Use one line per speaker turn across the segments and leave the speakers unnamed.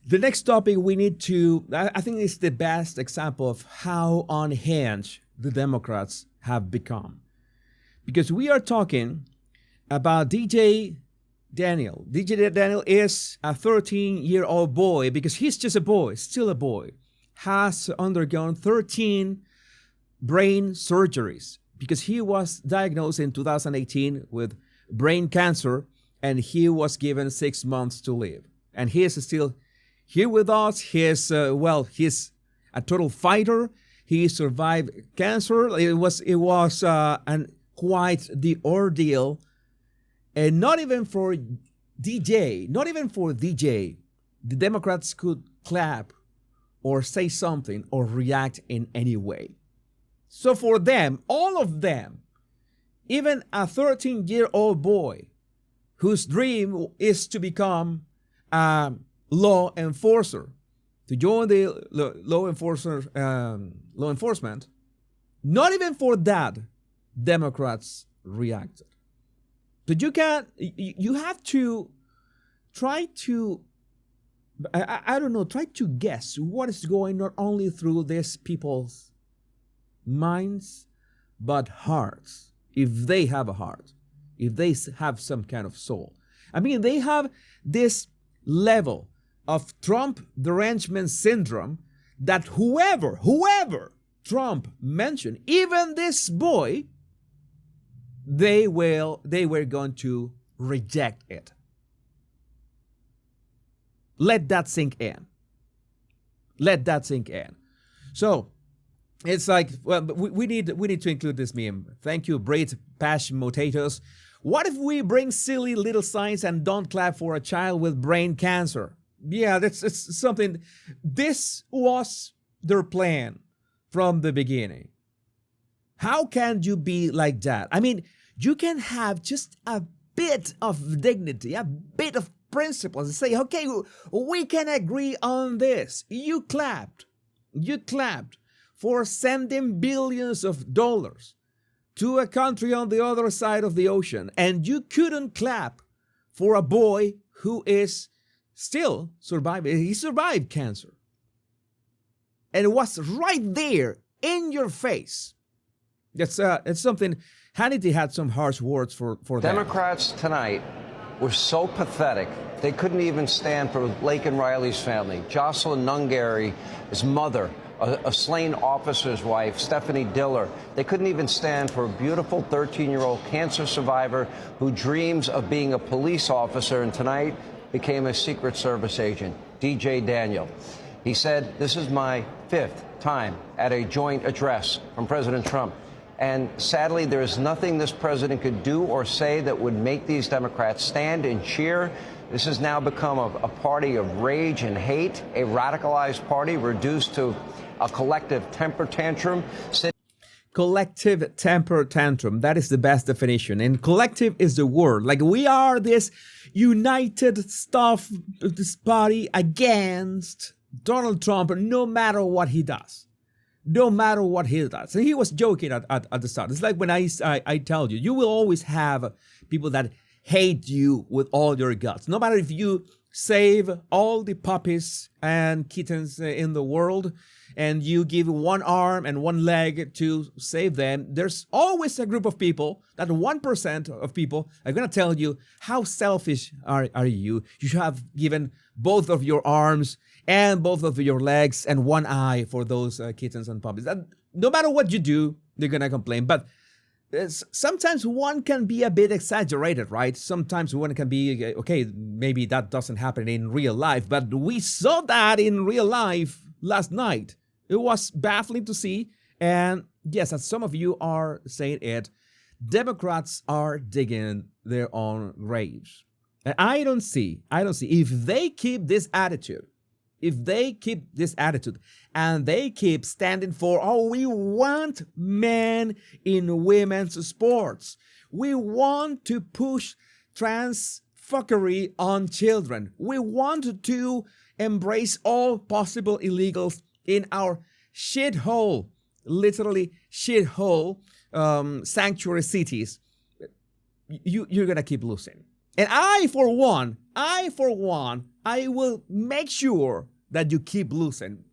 The next topic we need to, I think it's the best example of how unhinged the Democrats have become. Because we are talking about DJ Daniel. DJ Daniel is a 13-year-old boy, because he's just a boy, still a boy, has undergone 13 brain surgeries because he was diagnosed in 2018 with brain cancer, and he was given 6 months to live. And he is still here with us. He's he's a total fighter. He survived cancer. It was quite the ordeal, and not even for DJ, the Democrats could clap or say something or react in any way. So for them, all of them, even a 13-year-old boy whose dream is to become a law enforcer, to join the law enforcement, not even for that, Democrats reacted. But you have to try to, try to guess what is going not only through these people's minds, but hearts, if they have a heart, if they have some kind of soul. I mean, they have this level of Trump derangement syndrome that whoever Trump mentioned, even this boy, they were going to reject it. Let that sink in. Let that sink in. So it's like, well, we need to include this meme. Thank you, Braid Passion Potatoes. What if we bring silly little signs and don't clap for a child with brain cancer? Yeah, it's something. This was their plan from the beginning. How can you be like that? I mean, you can have just a bit of dignity, a bit of principles, and say, okay, we can agree on this. You clapped for sending billions of dollars to a country on the other side of the ocean, and you couldn't clap for a boy who is still surviving. He survived cancer. And it was right there in your face. It's something. Hannity had some harsh words for
Democrats tonight were so pathetic, they couldn't even stand for Lake and Riley's family. Jocelyn Nungary, his mother, a slain officer's wife, Stephanie Diller. They couldn't even stand for a beautiful 13-year-old cancer survivor who dreams of being a police officer and tonight became a Secret Service agent, DJ Daniel. He said, "This is my 5th time at a joint address from President Trump. And sadly, there is nothing this president could do or say that would make these Democrats stand and cheer. This has now become a party of rage and hate, a radicalized party reduced to a collective temper tantrum."
Collective temper tantrum. That is the best definition. And collective is the word. Like, we are this united stuff, this party against Donald Trump, no matter what he does. No matter what he does. And he was joking at the start. It's like when I tell you, you will always have people that hate you with all your guts. No matter if you save all the puppies and kittens in the world, and you give one arm and one leg to save them, there's always a group of people, that 1% of people are going to tell you, how selfish are you? You should have given both of your arms and both of your legs and one eye for those kittens and puppies. That, no matter what you do, they're going to complain. But sometimes one can be a bit exaggerated, right? Sometimes one can be, okay, maybe that doesn't happen in real life, but we saw that in real life last night. It was baffling to see. And yes, as some of you are saying it, Democrats are digging their own graves. And I don't see, if they keep this attitude, and they keep standing for, oh, we want men in women's sports. We want to push trans fuckery on children. We want to embrace all possible illegals in our shithole, literally shithole sanctuary cities. You're going to keep losing. And I, for one, I will make sure that you keep losing.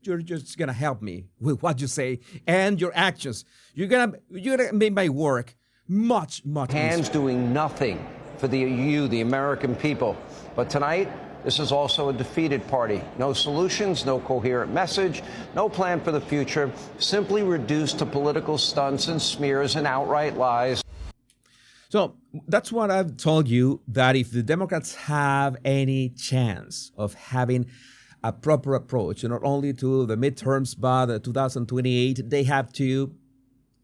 You're just gonna help me with what you say and your actions. You're gonna make my work much
Hands
easier.
doing nothing for the American people. But tonight, this is also a defeated party. No solutions, no coherent message, no plan for the future, simply reduced to political stunts and smears and outright lies.
So that's what I've told you, that if the Democrats have any chance of having a proper approach, not only to the midterms, but 2028, they have to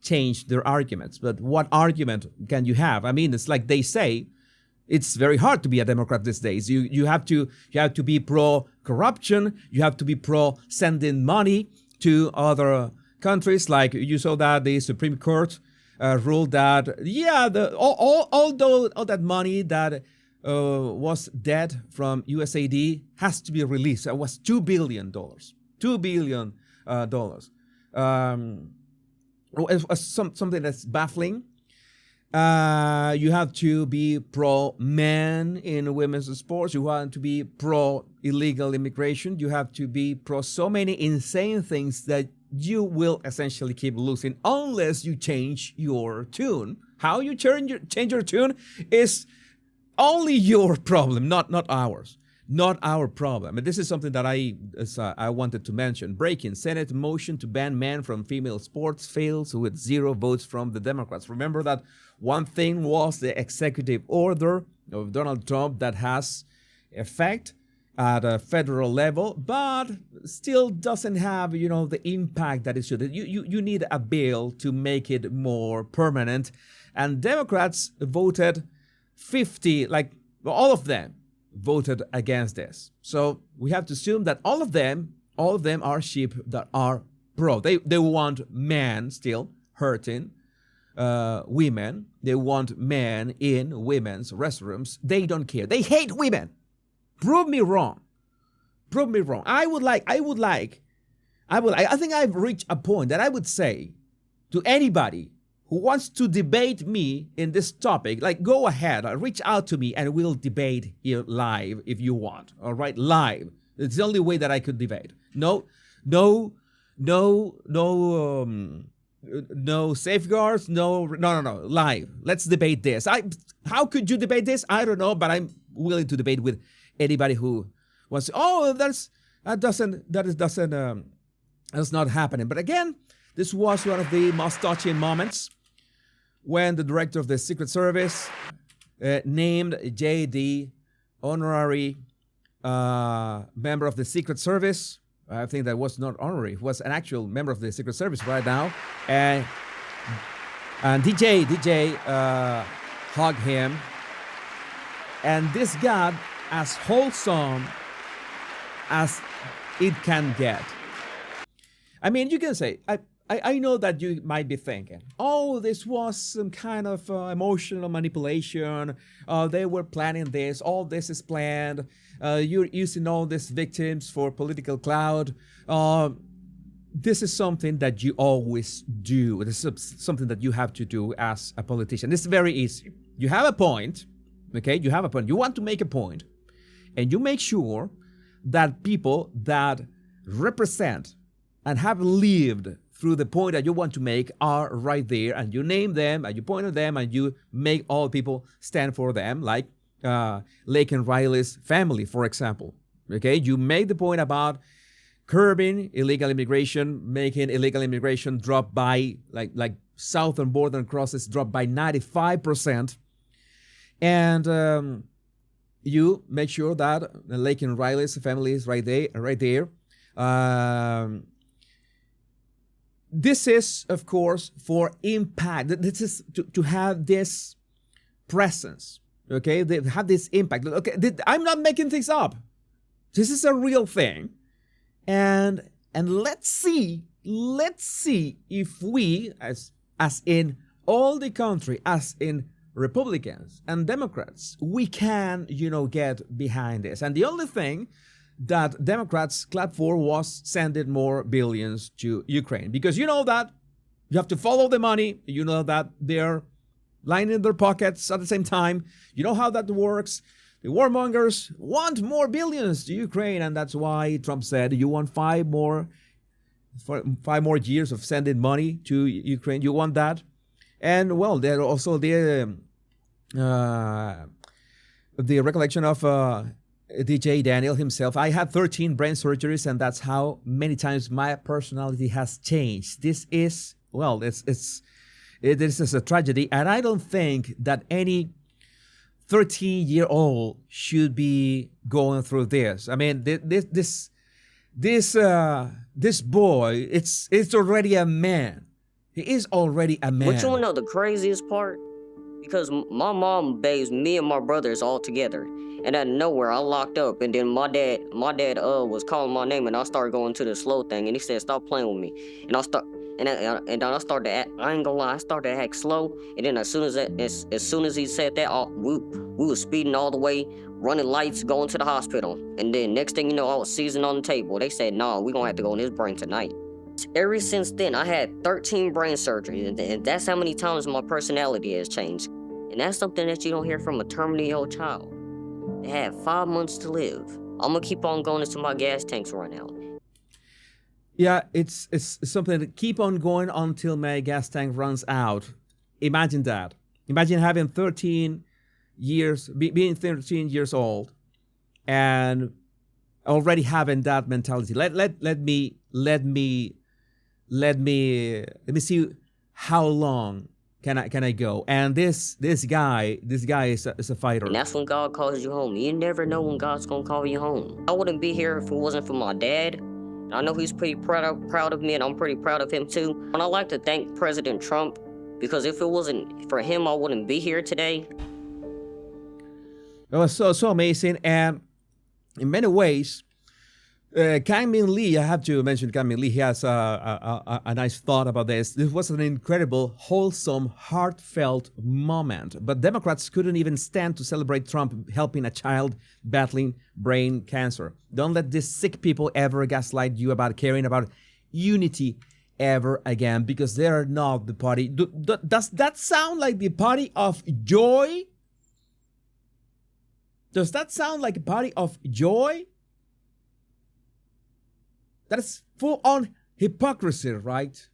change their arguments. But what argument can you have? I mean, it's like they say, it's very hard to be a Democrat these days. You have to be pro-corruption. You have to be pro-sending money to other countries. Like you saw that the Supreme Court ruled that, yeah, all that money that was dead from USAID has to be released. It was $2 billion. $2 billion. It was something that's baffling. You have to be pro-men in women's sports. You want to be pro-illegal immigration. You have to be pro so many insane things that you will essentially keep losing unless you change your tune. How you change your tune is only your problem, not ours. Not our problem. And this is something that I wanted to mention. Breaking Senate motion to ban men from female sports fails with 0 votes from the Democrats. Remember that one thing was the executive order of Donald Trump that has effect at a federal level, but still doesn't have, the impact that it should. You need a bill to make it more permanent. And Democrats voted 50, all of them voted against this. So we have to assume that all of them are sheep that are pro. They want men still hurting women. They want men in women's restrooms. They don't care. They hate women. Prove me wrong. Prove me wrong. I think I've reached a point that I would say to anybody who wants to debate me in this topic, go ahead, reach out to me and we'll debate here live if you want. All right, live. It's the only way that I could debate. No safeguards. No. Live. Let's debate this. How could you debate this? I don't know, but I'm willing to debate with anybody who wants. That's not happening. But again, this was one of the most touching moments when the director of the Secret Service named J.D. honorary member of the Secret Service. I think that was not honorary. He was an actual member of the Secret Service right now. And DJ hugged him. And this got as wholesome as it can get. I mean, you can say, I know that you might be thinking, this was some kind of emotional manipulation. They were planning this. All this is planned. You're using all these victims for political clout. This is something that you always do. This is something that you have to do as a politician. It's very easy. You have a point, okay? You have a point. You want to make a point, and you make sure that people that represent and have lived through the point that you want to make are right there, and you name them, and you point at them, and you make all people stand for them, like Laken Riley's family, for example. Okay, you make the point about curbing illegal immigration, making illegal immigration drop by, like southern border crosses drop by 95%, and you make sure that Laken Riley's family is right there. This is, of course, for impact. This is to have this presence, okay? They have this impact. Okay, I'm not making things up. This is a real thing. And let's see if we, as in all the country, as in Republicans and Democrats, we can, get behind this. And the only thing that Democrats clapped for was sending more billions to Ukraine. Because you know that you have to follow the money. You know that they're lining their pockets at the same time. You know how that works. The warmongers want more billions to Ukraine, and that's why Trump said, "You want 5 more years of sending money to Ukraine? You want that?" And well, there also the recollection of DJ Daniel himself. I had 13 brain surgeries, and that's how many times my personality has changed. This is, well, this is a tragedy, and I don't think that any 13-year-old should be going through this. I mean, this boy, it's already a man. He is already a man.
But you wanna know the craziest part? Because my mom bathes me and my brothers all together, and out of nowhere I locked up, and then my dad was calling my name, and I started going to the slow thing, and he said, "Stop playing with me," and I started to act. I ain't gonna lie, I started to act slow, and then as soon as he said that, we was speeding all the way, running lights, going to the hospital, and then next thing you know, I was seizing on the table. They said, "Nah, we gonna have to go in his brain tonight." Ever since then, I had 13 brain surgeries, and that's how many times my personality has changed. And that's something that you don't hear from a terminally ill child. They have 5 months to live. I'm gonna keep on going until my gas tanks run out.
Yeah, it's something to keep on going until my gas tank runs out. Imagine that. Imagine having 13 years, being 13 years old, and already having that mentality. Let me see how long can I go. And this guy is a fighter.
And that's when God calls you home. You never know when God's gonna call you home. I wouldn't be here if it wasn't for my dad. I know he's pretty proud of me, and I'm pretty proud of him too. And I'd like to thank President Trump, because if it wasn't for him, I wouldn't be here today.
It was so amazing, and in many ways, Kang Min Lee, I have to mention Kang Min Lee. He has a nice thought about this. This was an incredible, wholesome, heartfelt moment. But Democrats couldn't even stand to celebrate Trump helping a child battling brain cancer. Don't let these sick people ever gaslight you about caring about unity ever again, because they are not the party. Does that sound like the party of joy? Does that sound like a party of joy? That is full on hypocrisy, right?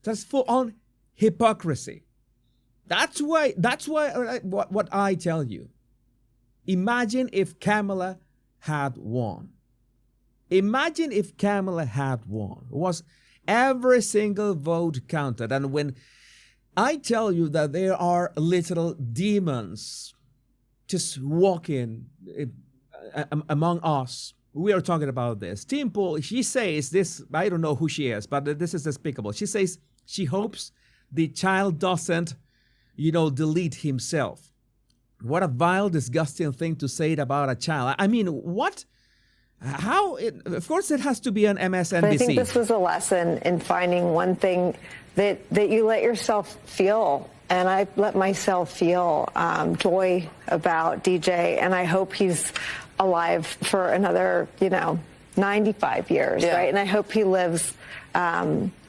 That's full on hypocrisy. That's why what I tell you. Imagine if Kamala had won. Imagine if Kamala had won. Was every single vote counted? And when I tell you that there are little demons just walking among us, we are talking about this. Tim Pool, she says this, I don't know who she is, but this is despicable. She says she hopes the child doesn't, delete himself. What a vile, disgusting thing to say about a child. I mean, what? How? Of course, it has to be on MSNBC.
But I think this was a lesson in finding one thing that you let yourself feel. And I let myself feel joy about DJ, and I hope he's alive for another, 95 years, right? And I hope he lives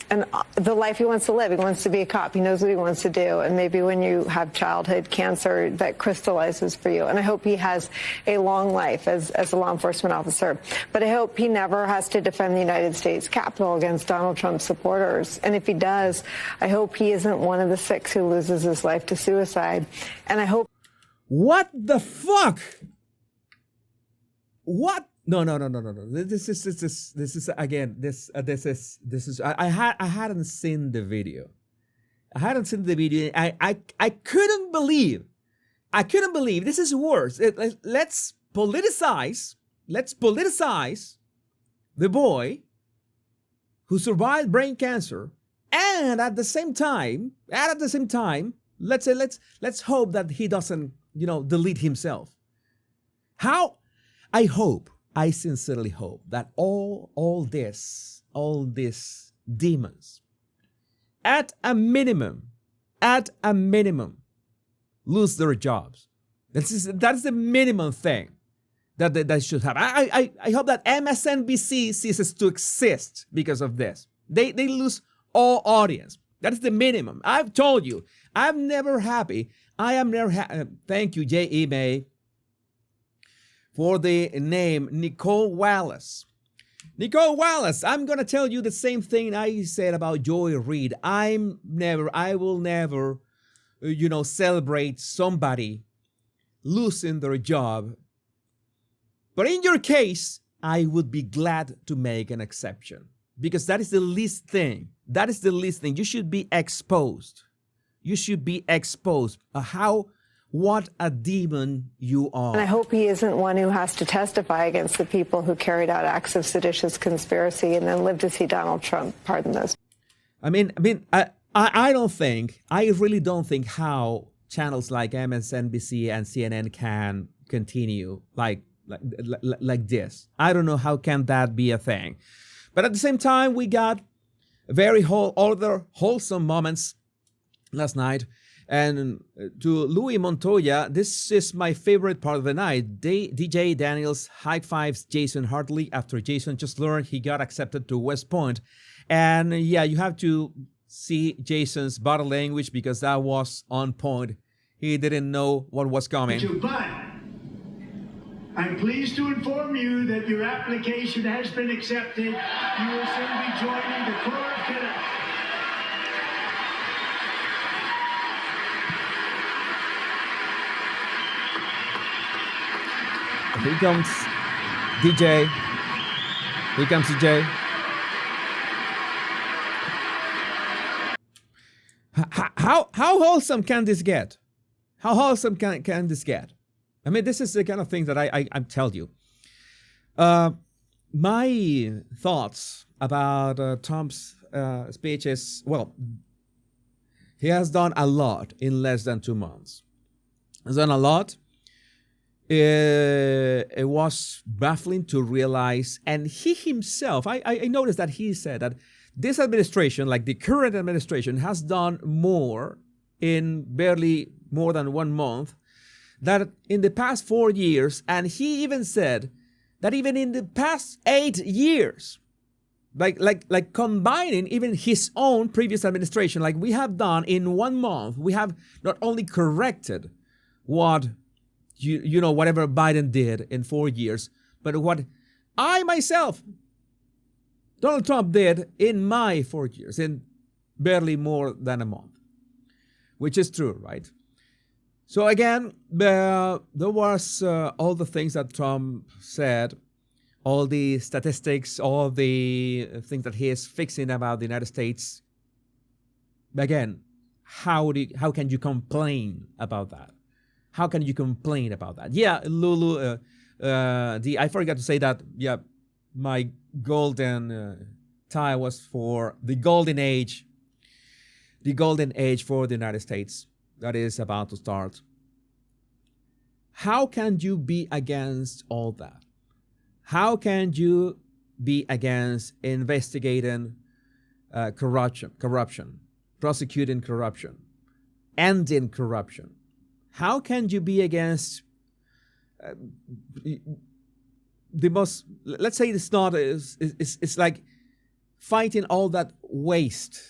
and the life he wants to live. He wants to be a cop. He knows what he wants to do. And maybe when you have childhood cancer, that crystallizes for you. And I hope he has a long life as a law enforcement officer. But I hope he never has to defend the United States Capitol against Donald Trump's supporters. And if he does, I hope he isn't one of the 6 who loses his life to suicide. And I hope...
What the fuck? What? No. This is again. I hadn't seen the video. I couldn't believe. This is worse. Let's politicize the boy who survived brain cancer, and at the same time, let's hope that he doesn't, delete himself. How? I sincerely hope that all these demons, at a minimum, lose their jobs. That's the minimum thing that should happen. I hope that MSNBC ceases to exist because of this. They lose all audience. That's the minimum. I've told you, I'm never happy. I am never happy. Thank you, J.E. May. for the name Nicole Wallace. Nicole Wallace, I'm going to tell you the same thing I said about Joy Reid. I will never, celebrate somebody losing their job. But in your case, I would be glad to make an exception because that is the least thing. That is the least thing. You should be exposed. You should be exposed. What a demon you are.
And I hope he isn't one who has to testify against the people who carried out acts of seditious conspiracy and then live to see Donald Trump pardon those.
I really don't think how channels like MSNBC and CNN can continue like this. I don't know how can that be a thing. But at the same time, we got very other wholesome moments last night. And to Louis Montoya, this is my favorite part of the night. DJ Daniels high-fives Jason Hartley after Jason just learned he got accepted to West Point. And yeah, you have to see Jason's body language because that was on point. He didn't know what was coming.
But I'm pleased to inform you that your application has been accepted. You will soon be joining the Corps of Cadets.
Here comes DJ. Here comes DJ. How wholesome can this get? How wholesome can this get? I mean, this is the kind of thing that I tell you. My thoughts about Trump's speech is, well, he has done a lot in less than 2 months. He's done a lot. It was baffling to realize, and he himself, I noticed that he said that this administration, like the current administration, has done more in barely more than 1 month than in the past 4 years, and he even said that even in the past 8 years, like combining even his own previous administration, like we have done in 1 month, we have not only corrected what whatever Biden did in 4 years, but what I myself, Donald Trump, did in my 4 years, in barely more than a month, which is true, right? So again, there was all the things that Trump said, all the statistics, all the things that he is fixing about the United States. Again, how can you complain about that? How can you complain about that? Yeah, Lulu, I forgot to say that, yeah, my golden tie was for the golden age for the United States that is about to start. How can you be against all that? How can you be against investigating corruption, prosecuting corruption, ending corruption? How can you be against the most, let's say it's not, it's like fighting all that waste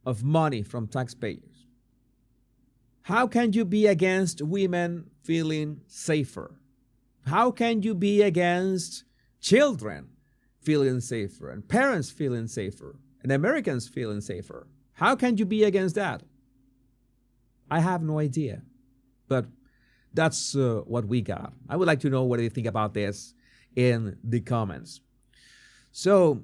of money from taxpayers? How can you be against women feeling safer? How can you be against children feeling safer and parents feeling safer and Americans feeling safer? How can you be against that? I have no idea. But that's what we got. I would like to know what you think about this in the comments. So,